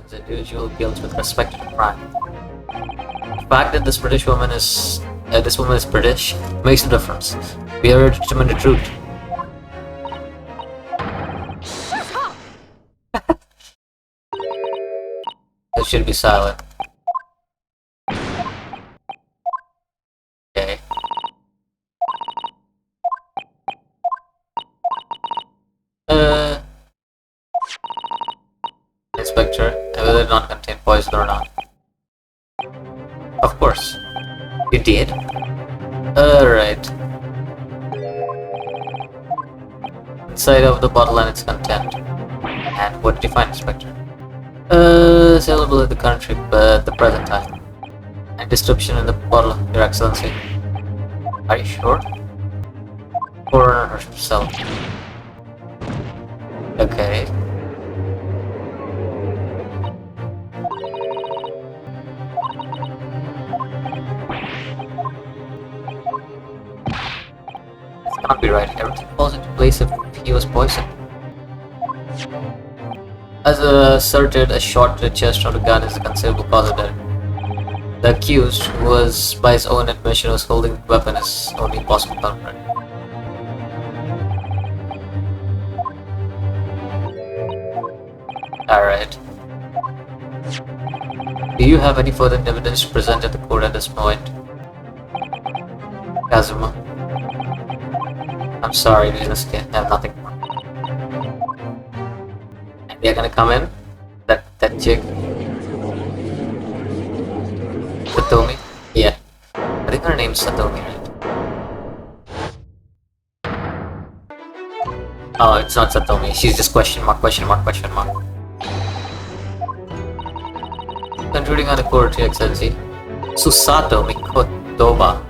as individual guilt with respect to crime. The fact that this woman is British makes a difference. We are here to determine the truth. It should be silent. Okay. Inspector, whether it not contain poison or not. Of course. You did? Alright. Inside of the bottle and its content. And what did you find, Inspector? Saleable at the country, but at the present time. And description in the bottle, Your Excellency. Are you sure? Coroner herself. Okay. This cannot be right. Everything falls into place if he was poisoned. As asserted, a shot to the chest from the gun is a conceivable cause of death. The accused, who was, by his own admission, was holding the weapon, is only possible culprit. Alright. Do you have any further evidence to present at the court at this point? Kazuma. I'm sorry, we just have nothing more. And they're gonna come in? That chick? Satomi? Yeah. I think her name's Satomi, right? Oh, it's not Satomi. She's just question mark. Concluding on the court, Your Excellency. Susato Mikotoba,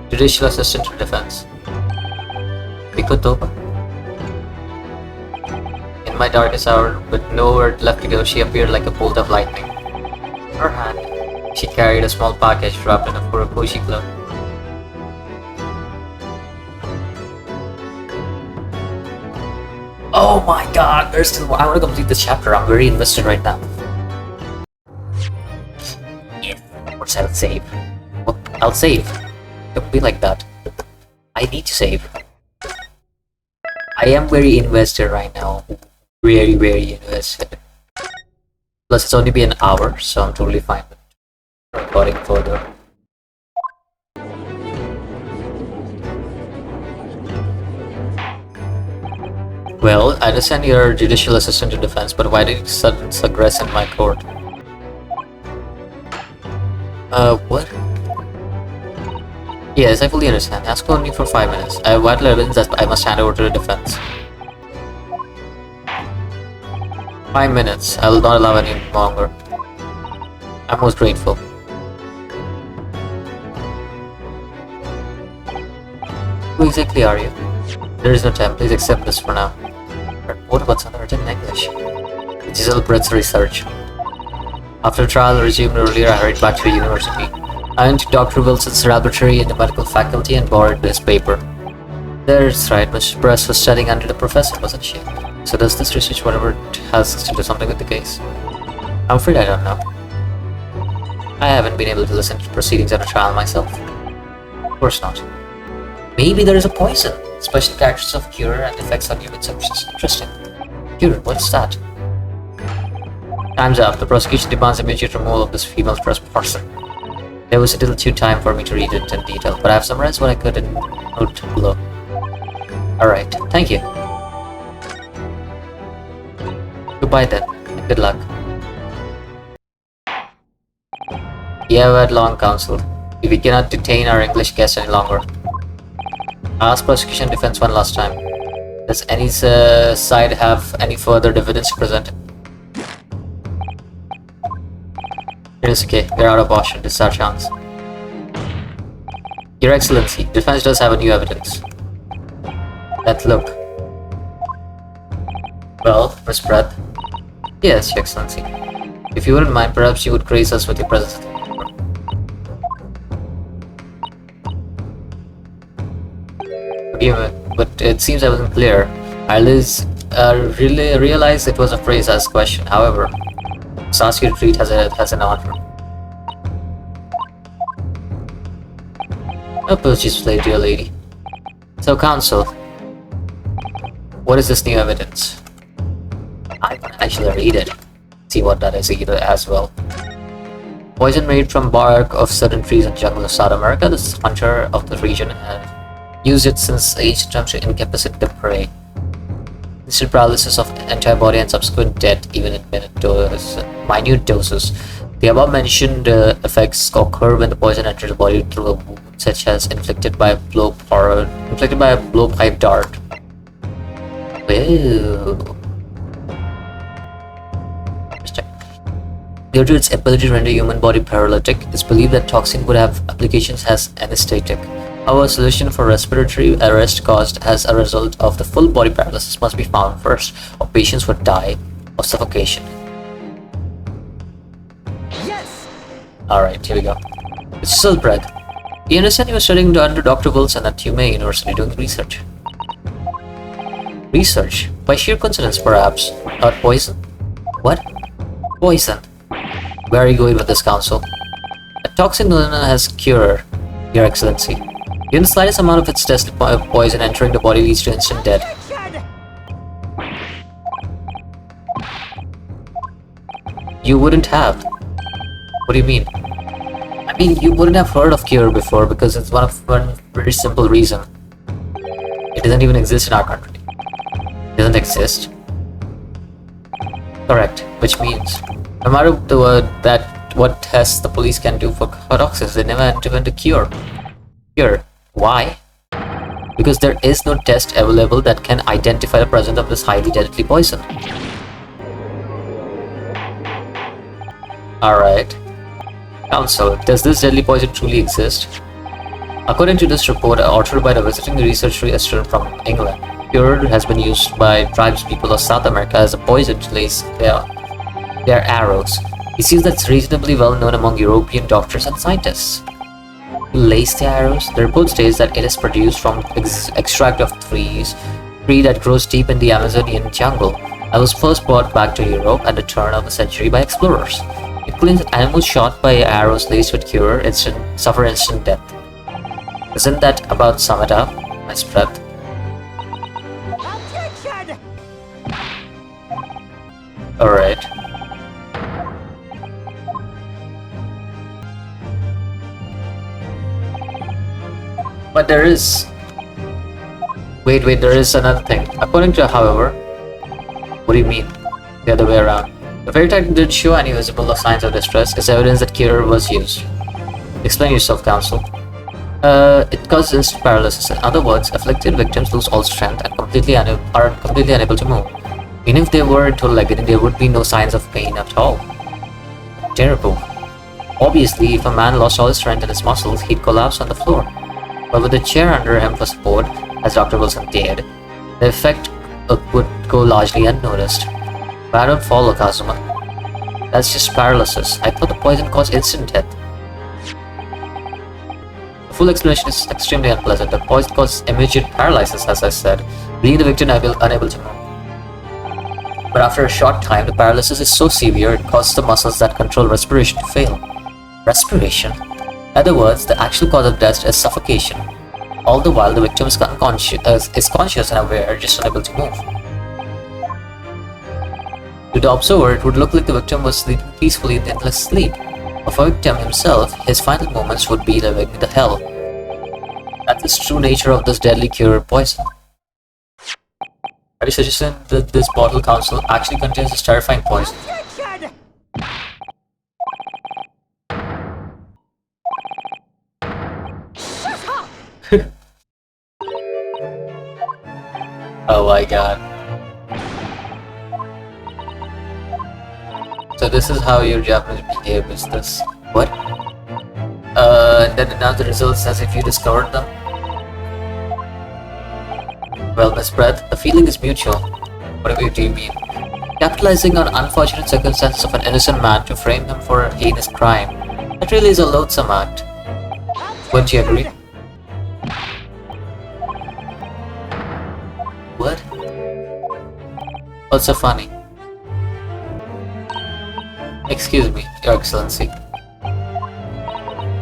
Judicial Assistant to Defense. Mikotoba? In my darkest hour, with nowhere left to go, she appeared like a bolt of lightning. In her hand, she carried a small package wrapped in a Furokoshi cloth. Oh my god, there's still more. I want to complete this chapter. I'm very invested right now. Yeah, of course I'll save. Well, I'll save. Don't be like that. I need to save. I am very invested right now. Very, very invested. Plus, it's only been an hour, so I'm totally fine with recording further. Well, I understand you're Judicial Assistant to Defense, but why did you suddenly aggress in my court? What? Yes, I fully understand. Ask only for 5 minutes. I have vital evidence that I must hand over to the defense. 5 minutes. I will not allow any longer. I'm most grateful. Who exactly are you? There is no time. Please accept this for now. What about something written in English? Giselle Brett's research. After trial resumed earlier, I hurried back to the university. I went to Dr. Wilson's laboratory in the medical faculty and borrowed this paper. That's right, Miss Brett was studying under the professor, wasn't she? So does this research, whatever it has, to do something with the case? I'm afraid I don't know. I haven't been able to listen to the proceedings of the trial myself. Of course not. Maybe there is a poison. Special characters of cure and effects on human subjects. Interesting. Cure, what's that? Time's up. The prosecution demands immediate removal of this female trespasser. There was a little too time for me to read it in detail, but I have summarized what I could in note below. Alright, thank you. Goodbye then, and good luck. We have had long counsel. We cannot detain our English guest any longer. I asked prosecution defense one last time. Does any side have any further evidence to present? It is okay, we're out of option. This is our chance. Your Excellency, defense does have a new evidence. Let's look. Well, Miss Brett. Yes, Your Excellency. If you wouldn't mind, perhaps you would grace us with your presence. Forgive me, but it seems I wasn't clear. I really realized it was a phrase-asked question. However, Just ask you to treat as an honor. No apologies, dear lady. So, counsel, what is this new evidence? I can actually read it. See what that is either as well. Poison made from bark of certain trees and jungles of South America. The hunter of the region had used it since ancient times to incapacitate the prey. Instant paralysis of antibody and subsequent death, even in minute doses. The above-mentioned effects occur when the poison enters the body through a wound, such as inflicted by a blowpipe dart. Whoa. Due to its ability to render human body paralytic, it's believed that toxin would have applications as anesthetic. However, a solution for respiratory arrest caused as a result of the full body paralysis must be found first, or patients would die of suffocation. Yes! Alright, here we go. It's still breath. You understand you were studying under Dr. Wilson at UMA University doing research. Research? By sheer coincidence, perhaps. About poison? What? Poison. Where are you going with this, counsel? A toxin known as cure, Your Excellency. Even the slightest amount of its deadly poison entering the body leads to instant death. You wouldn't have. What do you mean? I mean, you wouldn't have heard of cure before because it's one very simple reason. It doesn't even exist in our country. It doesn't exist. Correct, which means no matter what tests the police can do for toxins, they never invent a cure. Cure. Why? Because there is no test available that can identify the presence of this highly deadly poison. Alright. Counsel, does this deadly poison truly exist? According to this report authored by the visiting research student from England, cure has been used by tribespeople of South America as a poison to lace their arrows. It seems that's reasonably well known among European doctors and scientists. Lace the arrows? The report states that it is produced from extract of tree that grows deep in the Amazonian jungle and was first brought back to Europe at the turn of the century by explorers. It claims that animals shot by arrows laced with cure suffer instant death. Isn't that about sum it up? Miss Breath. Alright. But there is... Wait, there is another thing. According to however... What do you mean? The other way around. The very fact it didn't show any visible signs of distress is evidence that cure was used. Explain yourself, counsel. It causes instant paralysis. In other words, afflicted victims lose all strength and are completely unable to move. Even if they were two-legged, there would be no signs of pain at all. Terrible. Obviously, if a man lost all his strength in his muscles, he'd collapse on the floor. But with a chair under him for support, as Dr. Wilson did, the effect would go largely unnoticed. But I don't follow, Kazuma. That's just paralysis. I thought the poison caused instant death. The full explanation is extremely unpleasant. The poison causes immediate paralysis, as I said, leaving the victim unable to move. But after a short time, the paralysis is so severe it causes the muscles that control respiration to fail. Respiration? In other words, the actual cause of death is suffocation. All the while, the victim is conscious and aware, just unable to move. To the observer, it would look like the victim was sleeping peacefully in endless sleep. But for the victim himself, his final moments would be living in the hell. That's the true nature of this deadly cure poison. Are you suggesting that this bottle, counsel, actually contains this terrifying poison? Oh my god. So this is how your Japanese behave, is this? What? And then announce the results as if you discovered them? Well, Miss Breath, the feeling is mutual. What do you mean? Capitalizing on unfortunate circumstances of an innocent man to frame him for a heinous crime. That really is a loathsome act. Wouldn't you agree? What? What's so funny? Excuse me, Your Excellency.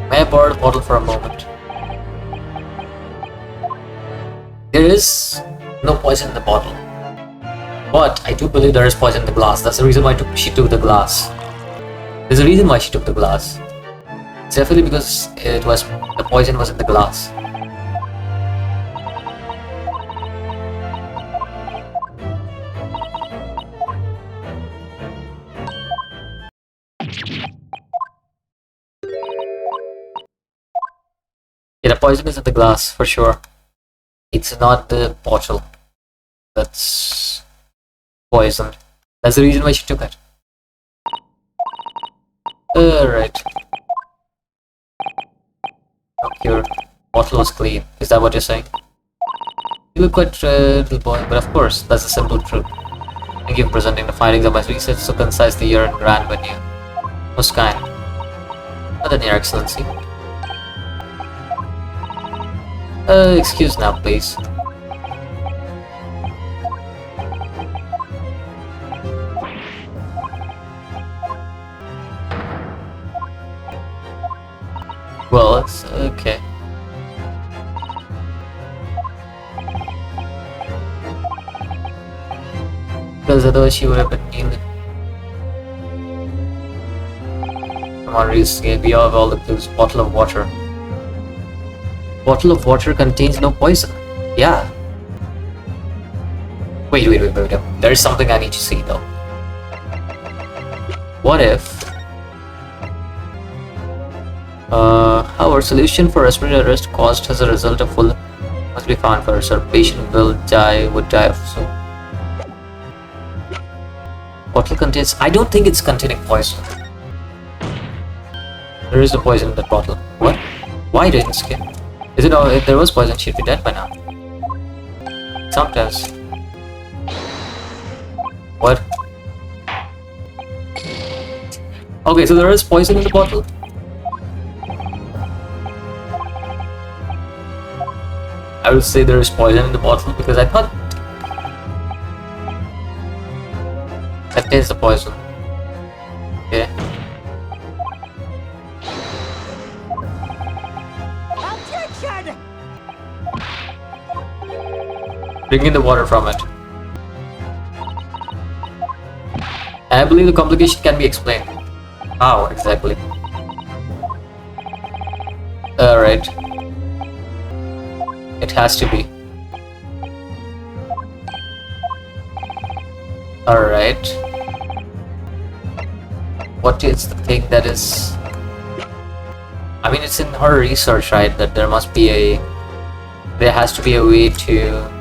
May I borrow the bottle for a moment? There is no poison in the bottle. But I do believe there is poison in the glass. That's the reason why she took the glass. There's a reason why she took the glass. It's definitely because the poison was in the glass. Yeah, the poison is in the glass for sure. It's not the bottle that's poisoned. That's the reason why she took it. Right. Okay, bottle was clean. Is that what you're saying? You look quite little boy, but of course, that's the simple truth. Thank you for presenting the findings of my research so concisely here and grand venue. Most kind. Not then, Your Excellency. Excuse now, please. Well, it's okay. Because otherwise she would have been kneeling. Come on, Reese, we have all the clues. Bottle of water. Bottle of water contains no poison. Yeah. Wait. There is something I need to see though. What if... our solution for respiratory arrest caused as a result of full must be found first. Our patient would die of so. Bottle contains... I don't think it's containing poison. There is no poison in that bottle. What? Why didn't skin? Is it all? If there was poison, she'd be dead by now. Sometimes. What? Okay, so there is poison in the bottle? I would say there is poison in the bottle because I thought that is the poison. Okay. Bring in the water from it. And I believe the complication can be explained. How exactly? Alright. It has to be. Alright. What is the thing that is... I mean, it's in her research, right? That there must be a... There has to be a way to...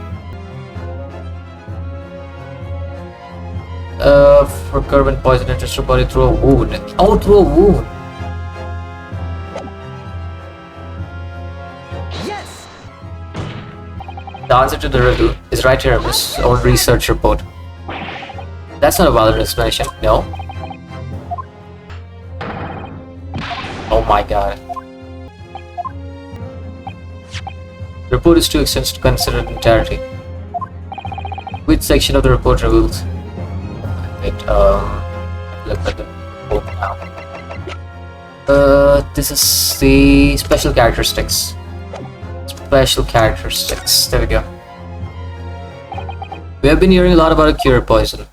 for curb poison enters your body through a wound. Oh, through a wound! Yes! The answer to the riddle is right here in this own research report. That's not a valid explanation, no? Oh my god. The report is too extensive to consider in entirety. Which section of the report reveals? Wait, look at the report now. This is the special characteristics. Special characteristics. There we go. We have been hearing a lot about a cure poison.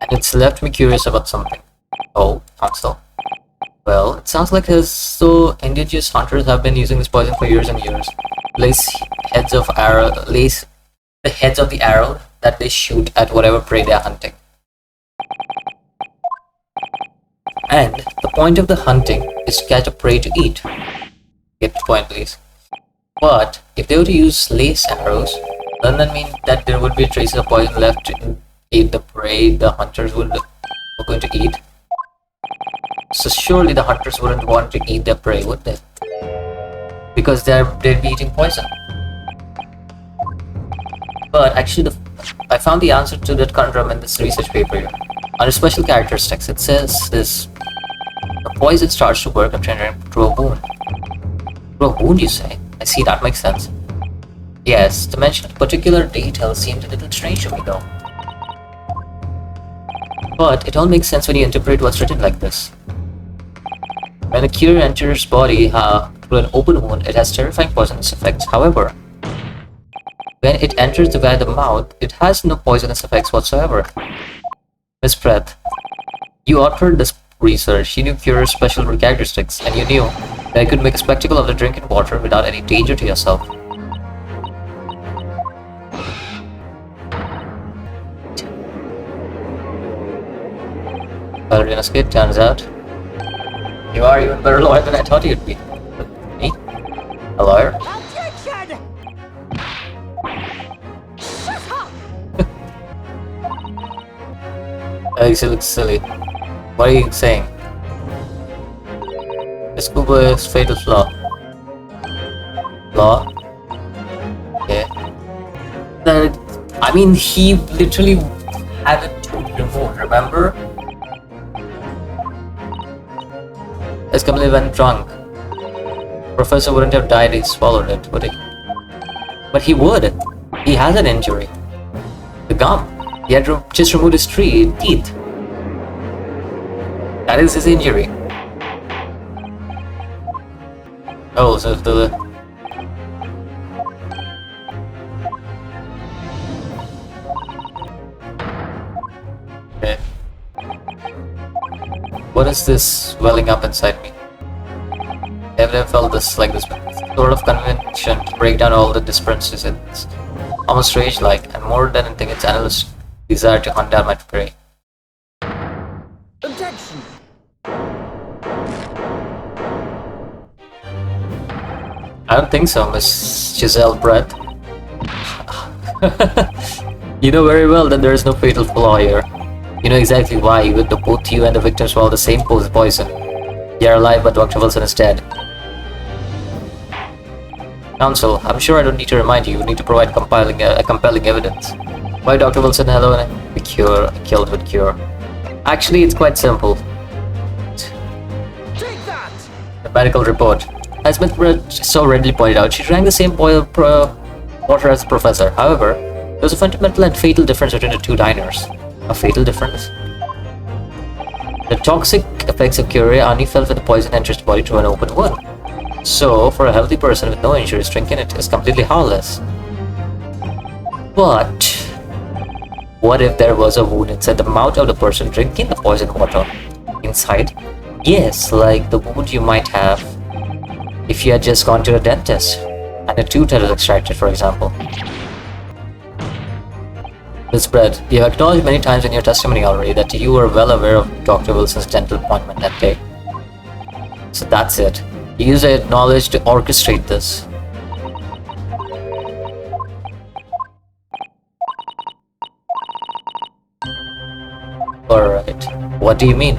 And it's left me curious about something. Oh, counsel. Well, it sounds like so indigenous hunters have been using this poison for years and years. Lace the heads of the arrow that they shoot at whatever prey they are hunting. And the point of the hunting is to catch a prey to eat. Get the point, please. But if they were to use lace arrows, doesn't that mean that there would be traces of poison left to eat the prey the hunters were going to eat? So surely the hunters wouldn't want to eat their prey, would they? Because they'd be eating poison. But actually, I found the answer to that conundrum in this research paper here. Under special characteristics, it says this: the poison starts to work after entering through a wound. Through a wound, you say? I see, that makes sense. Yes, to mention a particular detail seemed a little strange to me though. But it all makes sense when you interpret what's written like this. When a cure enters body through an open wound, it has terrifying poisonous effects. However, when it enters via the mouth, it has no poisonous effects whatsoever. Miss Pratt, you authored this research, you knew cure's special characteristics, and you knew that it could make a spectacle of the drinking water without any danger to yourself. Ballerina's kid, turns out. You are even better lawyer than I thought you'd be. Me? A lawyer? Objection! Shut up! You look silly. What are you saying? The schoolboy's fatal flaw. Law? Okay. I mean, he literally had it removed, remember? As Kamali went drunk. Professor wouldn't have died if he swallowed it, would he? But he would. He has an injury. The gum. He had just removed his teeth. That is his injury. Oh, so the... Okay. What is this welling up inside me? I've never felt this like this sort of convention to break down all the differences. It's almost rage-like, and more than anything, it's analyst's desire to hunt down my prey. Objection! I don't think so, Miss Giselle Brett. You know very well that there is no fatal flaw here. You know exactly why, with both you and the victim swallow the same poison. They are alive, but Dr. Wilson is dead. Counsel, I'm sure I don't need to remind you. You need to provide compelling evidence. Why Dr. Wilson, hello, and the cure, killed with cure. Actually, it's quite simple. Take that! The medical report. As Miss Brett so readily pointed out, she drank the same water as the professor. However, there was a fundamental and fatal difference between the two diners. A fatal difference? The toxic effects of cure are only felt when the poison enters the body through an open wound. So, for a healthy person with no injuries, drinking it is completely harmless. But what if there was a wound inside the mouth of the person drinking the poison water? Inside? Yes, like the wound you might have if you had just gone to a dentist and a tooth was extracted, for example. Miss Brett, you have acknowledged many times in your testimony already that you were well aware of Dr. Wilson's dental appointment that day. So that's it. You used that knowledge to orchestrate this. Alright, what do you mean?